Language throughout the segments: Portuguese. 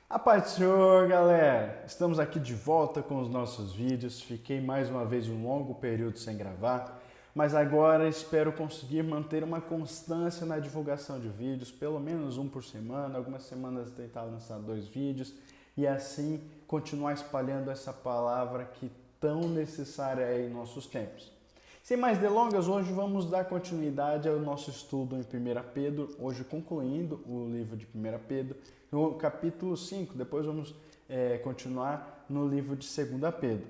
A paz do Senhor, galera! Estamos aqui de volta com os nossos vídeos. Fiquei mais uma vez um longo período sem gravar, mas agora espero conseguir manter uma constância na divulgação de vídeos, pelo menos um por semana, algumas semanas tentar lançar 2 vídeos e assim continuar espalhando essa palavra que tão necessária é em nossos tempos. Sem mais delongas, hoje vamos dar continuidade ao nosso estudo em 1 Pedro, hoje concluindo o livro de 1 Pedro, no capítulo 5, depois vamos continuar no livro de 2 Pedro.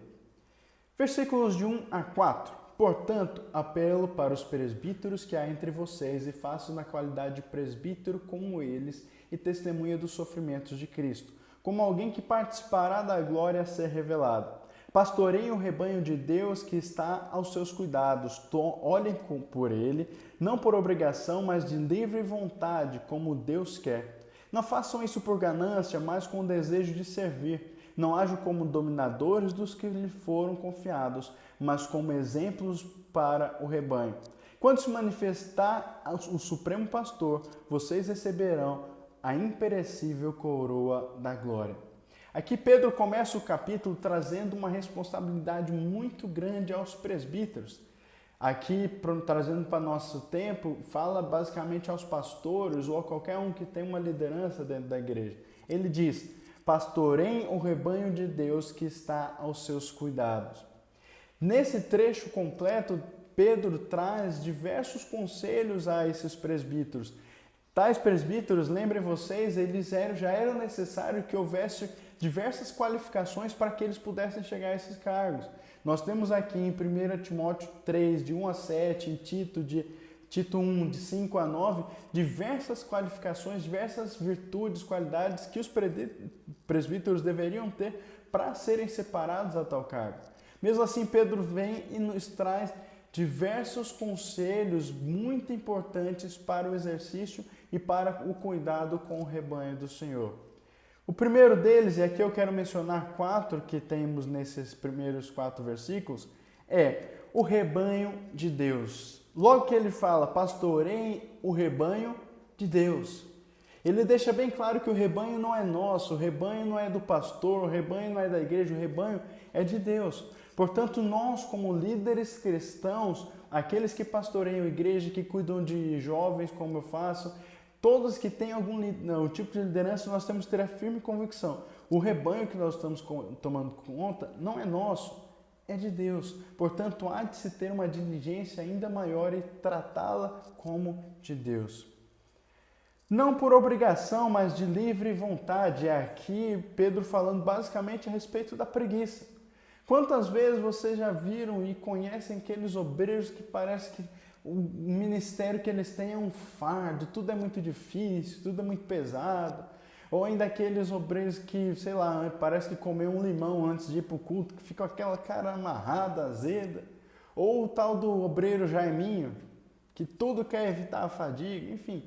Versículos de 1 a 4. Portanto, apelo para os presbíteros que há entre vocês e faço na qualidade de presbítero como eles e testemunha dos sofrimentos de Cristo, como alguém que participará da glória a ser revelada. Pastoreiem o rebanho de Deus que está aos seus cuidados. Olhem por ele, não por obrigação, mas de livre vontade, como Deus quer. Não façam isso por ganância, mas com o desejo de servir. Não ajam como dominadores dos que lhe foram confiados, mas como exemplos para o rebanho. Quando se manifestar o Supremo Pastor, vocês receberão a imperecível coroa da glória. Aqui Pedro começa o capítulo trazendo uma responsabilidade muito grande aos presbíteros. Aqui, trazendo para nosso tempo, fala basicamente aos pastores ou a qualquer um que tem uma liderança dentro da igreja. Ele diz, pastoreiem o rebanho de Deus que está aos seus cuidados. Nesse trecho completo, Pedro traz diversos conselhos a esses presbíteros. Tais presbíteros, lembrem vocês, já era necessário que houvesse diversas qualificações para que eles pudessem chegar a esses cargos. Nós temos aqui em 1 Timóteo 3, de 1 a 7, em Tito 1, de 5 a 9, diversas qualificações, diversas virtudes, qualidades que os presbíteros deveriam ter para serem separados a tal cargo. Mesmo assim, Pedro vem e nos traz diversos conselhos muito importantes para o exercício e para o cuidado com o rebanho do Senhor. O primeiro deles, e aqui eu quero mencionar 4 que temos nesses primeiros 4 versículos, é o rebanho de Deus. Logo que ele fala, pastoreiem o rebanho de Deus. Ele deixa bem claro que o rebanho não é nosso, o rebanho não é do pastor, o rebanho não é da igreja, o rebanho é de Deus. Portanto, nós como líderes cristãos, aqueles que pastoreiam a igreja, que cuidam de jovens como eu faço, todos que têm algum tipo de liderança, nós temos que ter a firme convicção. O rebanho que nós estamos tomando conta não é nosso, é de Deus. Portanto, há de se ter uma diligência ainda maior e tratá-la como de Deus. Não por obrigação, mas de livre vontade. É aqui Pedro falando basicamente a respeito da preguiça. Quantas vezes vocês já viram e conhecem aqueles obreiros que parece que o ministério que eles têm é um fardo, tudo é muito difícil, tudo é muito pesado. Ou ainda aqueles obreiros que, sei lá, parece que comeu um limão antes de ir para o culto, que fica com aquela cara amarrada, azeda. Ou o tal do obreiro Jaiminho, que tudo quer evitar a fadiga, enfim.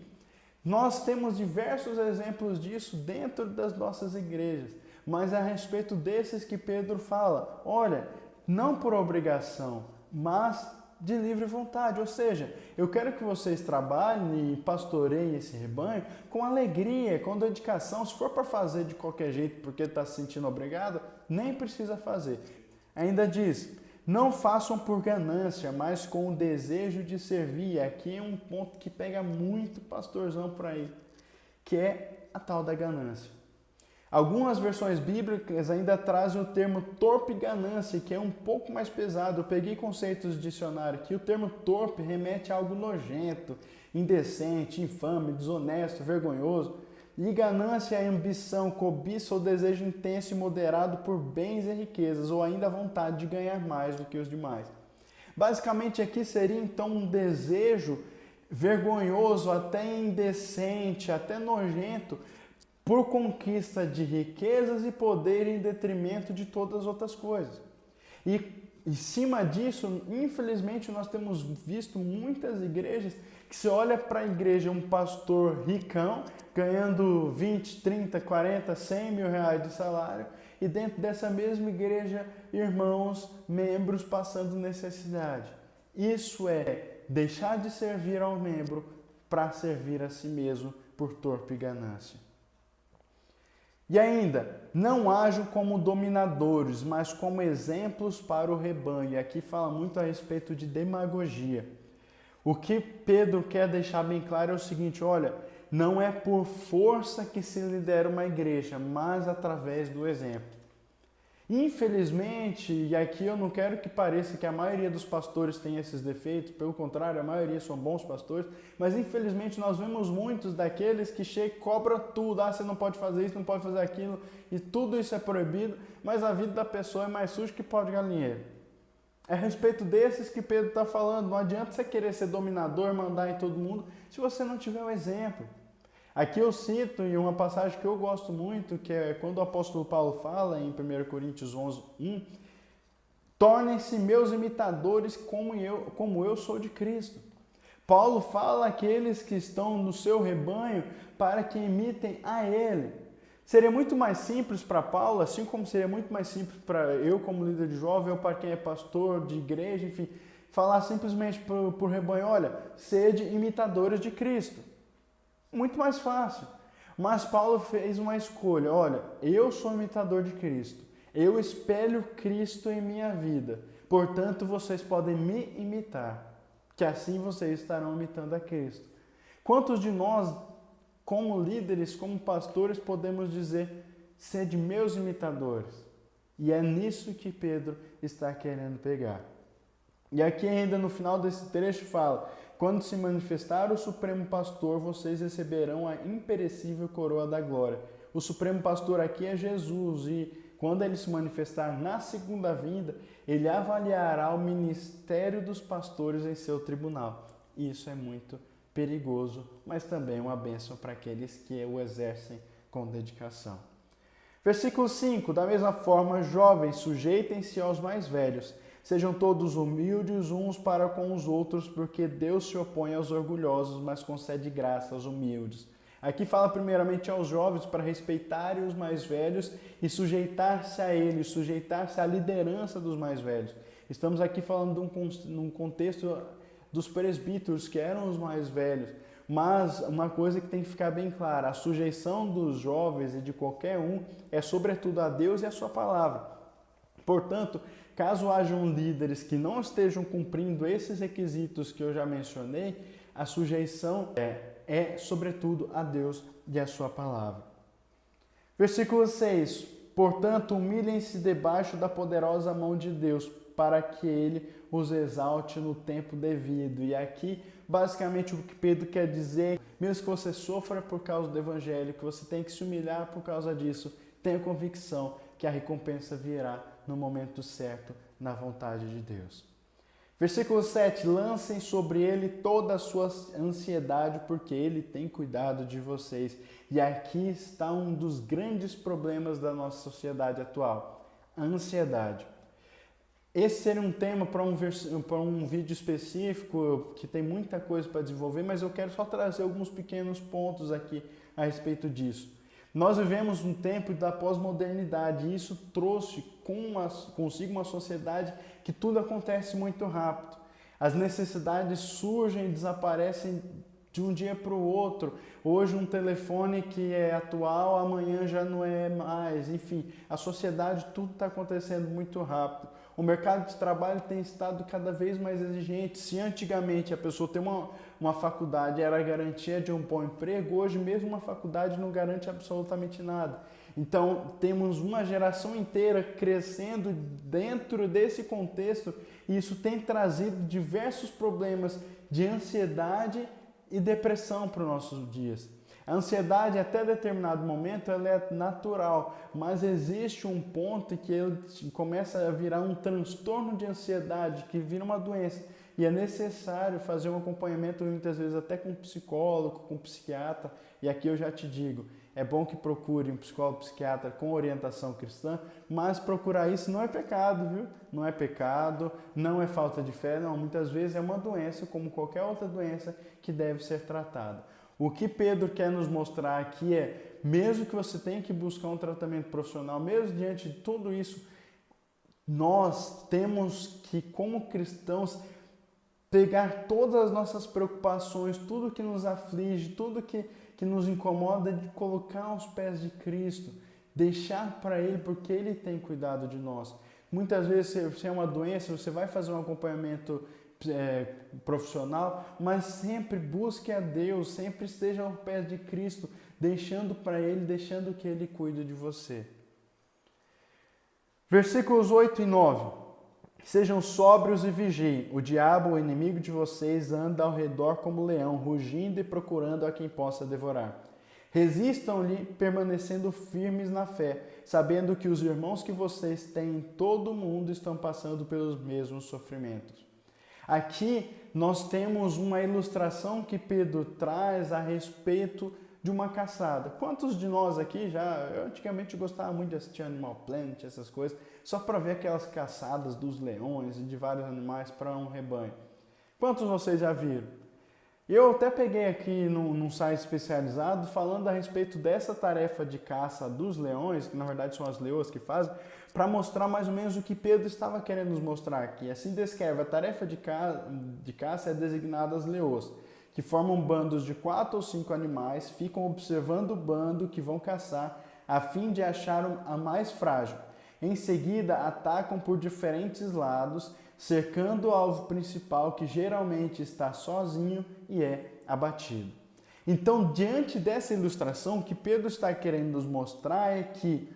Nós temos diversos exemplos disso dentro das nossas igrejas, mas é a respeito desses que Pedro fala, olha, não por obrigação, mas de livre vontade, ou seja, eu quero que vocês trabalhem e pastoreiem esse rebanho com alegria, com dedicação. Se for para fazer de qualquer jeito porque está se sentindo obrigado, nem precisa fazer. Ainda diz, não façam por ganância, mas com o desejo de servir. Aqui é um ponto que pega muito pastorzão por aí, que é a tal da ganância. Algumas versões bíblicas ainda trazem o termo torpe ganância, que é um pouco mais pesado. Eu peguei conceitos de dicionário que o termo torpe remete a algo nojento, indecente, infame, desonesto, vergonhoso. E ganância é ambição, cobiça ou desejo intenso e moderado por bens e riquezas, ou ainda a vontade de ganhar mais do que os demais. Basicamente aqui seria então um desejo vergonhoso, até indecente, até nojento, por conquista de riquezas e poder em detrimento de todas as outras coisas. E em cima disso, infelizmente, nós temos visto muitas igrejas que se olha para a igreja um pastor ricão, ganhando 20, 30, 40, 100 mil reais de salário, e dentro dessa mesma igreja, irmãos, membros passando necessidade. Isso é deixar de servir ao membro para servir a si mesmo por torpe ganância. E ainda, não ajam como dominadores, mas como exemplos para o rebanho. E aqui fala muito a respeito de demagogia. O que Pedro quer deixar bem claro é o seguinte, olha, não é por força que se lidera uma igreja, mas através do exemplo. Infelizmente, e aqui eu não quero que pareça que a maioria dos pastores tem esses defeitos, pelo contrário, a maioria são bons pastores, mas infelizmente nós vemos muitos daqueles que chegam e cobram tudo, você não pode fazer isso, não pode fazer aquilo, e tudo isso é proibido, mas a vida da pessoa é mais suja que pó de galinheiro. É a respeito desses que Pedro está falando, não adianta você querer ser dominador, mandar em todo mundo, se você não tiver um exemplo. Aqui eu cito em uma passagem que eu gosto muito, que é quando o apóstolo Paulo fala em 1 Coríntios 11:1, tornem-se meus imitadores como eu sou de Cristo. Paulo fala àqueles que estão no seu rebanho para que imitem a ele. Seria muito mais simples para Paulo, assim como seria muito mais simples para eu como líder de jovem, ou para quem é pastor de igreja, enfim, falar simplesmente para o rebanho, olha, sede imitadores de Cristo. Muito mais fácil. Mas Paulo fez uma escolha. Olha, eu sou imitador de Cristo. Eu espelho Cristo em minha vida. Portanto, vocês podem me imitar. Que assim vocês estarão imitando a Cristo. Quantos de nós, como líderes, como pastores, podemos dizer, sede meus imitadores? E é nisso que Pedro está querendo pegar. E aqui ainda no final desse trecho fala, quando se manifestar o Supremo Pastor, vocês receberão a imperecível coroa da glória. O Supremo Pastor aqui é Jesus e quando ele se manifestar na segunda vinda, ele avaliará o ministério dos pastores em seu tribunal. Isso é muito perigoso, mas também uma bênção para aqueles que o exercem com dedicação. Versículo 5, da mesma forma, jovens, sujeitem-se aos mais velhos. Sejam todos humildes uns para com os outros, porque Deus se opõe aos orgulhosos, mas concede graça aos humildes. Aqui fala primeiramente aos jovens para respeitarem os mais velhos e sujeitar-se a eles, sujeitar-se à liderança dos mais velhos. Estamos aqui falando de um contexto dos presbíteros, que eram os mais velhos. Mas uma coisa que tem que ficar bem clara, a sujeição dos jovens e de qualquer um é sobretudo a Deus e a sua palavra. Portanto, caso hajam líderes que não estejam cumprindo esses requisitos que eu já mencionei, a sujeição é sobretudo a Deus e a sua palavra. Versículo 6. Portanto, humilhem-se debaixo da poderosa mão de Deus, para que Ele os exalte no tempo devido. E aqui, basicamente, o que Pedro quer dizer, mesmo que você sofra por causa do Evangelho, que você tem que se humilhar por causa disso, tenha convicção que a recompensa virá no momento certo, na vontade de Deus. Versículo 7, lancem sobre ele toda a sua ansiedade, porque ele tem cuidado de vocês. E aqui está um dos grandes problemas da nossa sociedade atual, a ansiedade. Esse seria um tema para um vídeo específico, que tem muita coisa para desenvolver, mas eu quero só trazer alguns pequenos pontos aqui a respeito disso. Nós vivemos um tempo da pós-modernidade e isso trouxe consigo uma sociedade que tudo acontece muito rápido. As necessidades surgem e desaparecem de um dia para o outro. Hoje um telefone que é atual, amanhã já não é mais. Enfim, a sociedade, tudo está acontecendo muito rápido. O mercado de trabalho tem estado cada vez mais exigente. Se antigamente a pessoa tem uma faculdade era a garantia de um bom emprego, hoje mesmo uma faculdade não garante absolutamente nada. Então temos uma geração inteira crescendo dentro desse contexto e isso tem trazido diversos problemas de ansiedade e depressão para os nossos dias. A ansiedade, até determinado momento, ela é natural, mas existe um ponto em que ele começa a virar um transtorno de ansiedade, que vira uma doença. E é necessário fazer um acompanhamento, muitas vezes até com um psicólogo, com um psiquiatra. E aqui eu já te digo, é bom que procure um psicólogo, psiquiatra com orientação cristã, mas procurar isso não é pecado, viu? Não é pecado, não é falta de fé, não. Muitas vezes é uma doença, como qualquer outra doença, que deve ser tratada. O que Pedro quer nos mostrar aqui é, mesmo que você tenha que buscar um tratamento profissional, mesmo diante de tudo isso, nós temos que, como cristãos, pegar todas as nossas preocupações, tudo que nos aflige, tudo que nos incomoda, de colocar aos pés de Cristo. deixar para Ele, porque Ele tem cuidado de nós. Muitas vezes, se é uma doença, você vai fazer um acompanhamento profissional, mas sempre busque a Deus, sempre esteja ao pé de Cristo, deixando para Ele, deixando que Ele cuide de você. Versículos 8 e 9. Sejam sóbrios e vigiem. O diabo, o inimigo de vocês, anda ao redor como leão, rugindo e procurando a quem possa devorar. Resistam-lhe, permanecendo firmes na fé, sabendo que os irmãos que vocês têm em todo o mundo estão passando pelos mesmos sofrimentos. Aqui nós temos uma ilustração que Pedro traz a respeito de uma caçada. Quantos de nós aqui eu antigamente gostava muito de assistir Animal Planet, essas coisas, só para ver aquelas caçadas dos leões e de vários animais para um rebanho. Quantos de vocês já viram? Eu até peguei aqui num site especializado falando a respeito dessa tarefa de caça dos leões, que na verdade são as leoas que fazem, para mostrar mais ou menos o que Pedro estava querendo nos mostrar aqui. Assim descreve: a tarefa de caça é designada às leoas, que formam bandos de 4 ou 5 animais, ficam observando o bando que vão caçar, a fim de achar a mais frágil. Em seguida, atacam por diferentes lados, cercando o alvo principal, que geralmente está sozinho e é abatido. Então, diante dessa ilustração, o que Pedro está querendo nos mostrar é que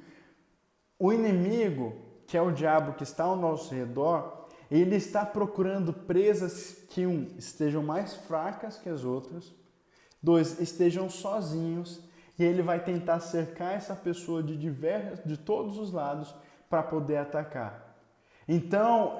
o inimigo, que é o diabo que está ao nosso redor, ele está procurando presas que, estejam mais fracas que as outras, 2, estejam sozinhos, e ele vai tentar cercar essa pessoa de todos os lados para poder atacar. Então,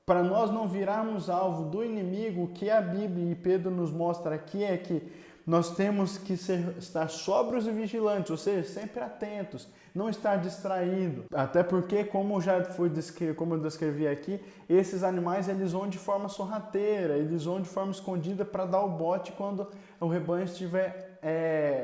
para nós não virarmos alvo do inimigo, o que a Bíblia e Pedro nos mostra aqui é que nós temos que estar sóbrios e vigilantes, ou seja, sempre atentos, não estar distraído. Até porque, como eu descrevi aqui, esses animais eles vão de forma sorrateira, eles vão de forma escondida para dar o bote quando o rebanho estiver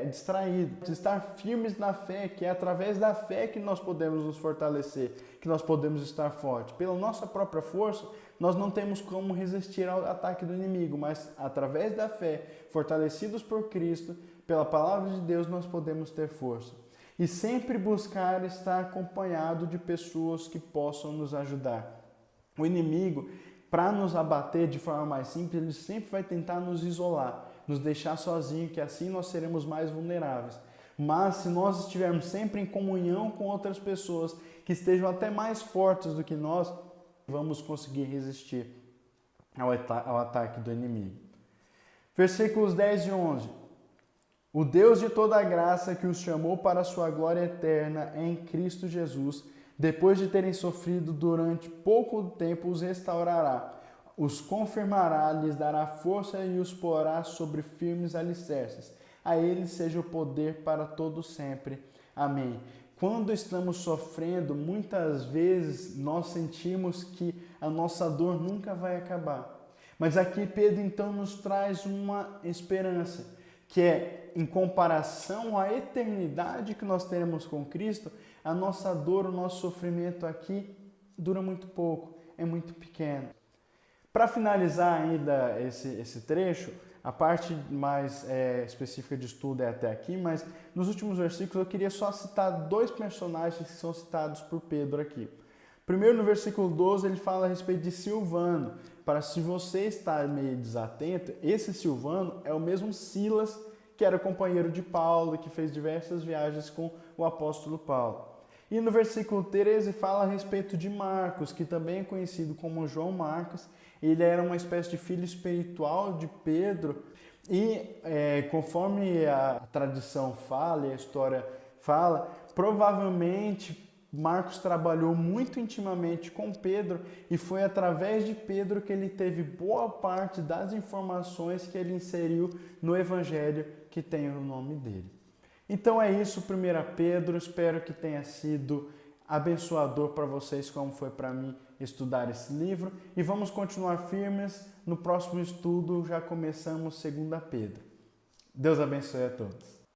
distraído. Estar firmes na fé, que é através da fé que nós podemos nos fortalecer, que nós podemos estar fortes. Pela nossa própria força, nós não temos como resistir ao ataque do inimigo, mas através da fé, fortalecidos por Cristo, pela palavra de Deus, nós podemos ter força. E sempre buscar estar acompanhado de pessoas que possam nos ajudar. O inimigo, para nos abater de forma mais simples, ele sempre vai tentar nos isolar, nos deixar sozinhos, que assim nós seremos mais vulneráveis. Mas se nós estivermos sempre em comunhão com outras pessoas que estejam até mais fortes do que nós, vamos conseguir resistir ao ataque do inimigo. Versículos 10 e 11. O Deus de toda a graça, que os chamou para a sua glória eterna em Cristo Jesus, depois de terem sofrido durante pouco tempo, os restaurará, os confirmará, lhes dará força e os porá sobre firmes alicerces. A Ele seja o poder para todo sempre. Amém. Quando estamos sofrendo, muitas vezes nós sentimos que a nossa dor nunca vai acabar. Mas aqui Pedro então nos traz uma esperança, que é, em comparação à eternidade que nós teremos com Cristo, a nossa dor, o nosso sofrimento aqui dura muito pouco, é muito pequeno. Para finalizar ainda esse trecho, a parte mais específica de estudo é até aqui, mas nos últimos versículos eu queria só citar 2 personagens que são citados por Pedro aqui. Primeiro, no versículo 12, ele fala a respeito de Silvano. Para se você estar meio desatento, esse Silvano é o mesmo Silas, que era companheiro de Paulo e que fez diversas viagens com o apóstolo Paulo. E no versículo 13 fala a respeito de Marcos, que também é conhecido como João Marcos. Ele era uma espécie de filho espiritual de Pedro e, conforme a tradição fala e a história fala, provavelmente Marcos trabalhou muito intimamente com Pedro e foi através de Pedro que ele teve boa parte das informações que ele inseriu no evangelho que tem o nome dele. Então é isso, 1 Pedro, espero que tenha sido abençoador para vocês, como foi para mim estudar esse livro, e vamos continuar firmes no próximo estudo, já começamos 2 Pedro. Deus abençoe a todos.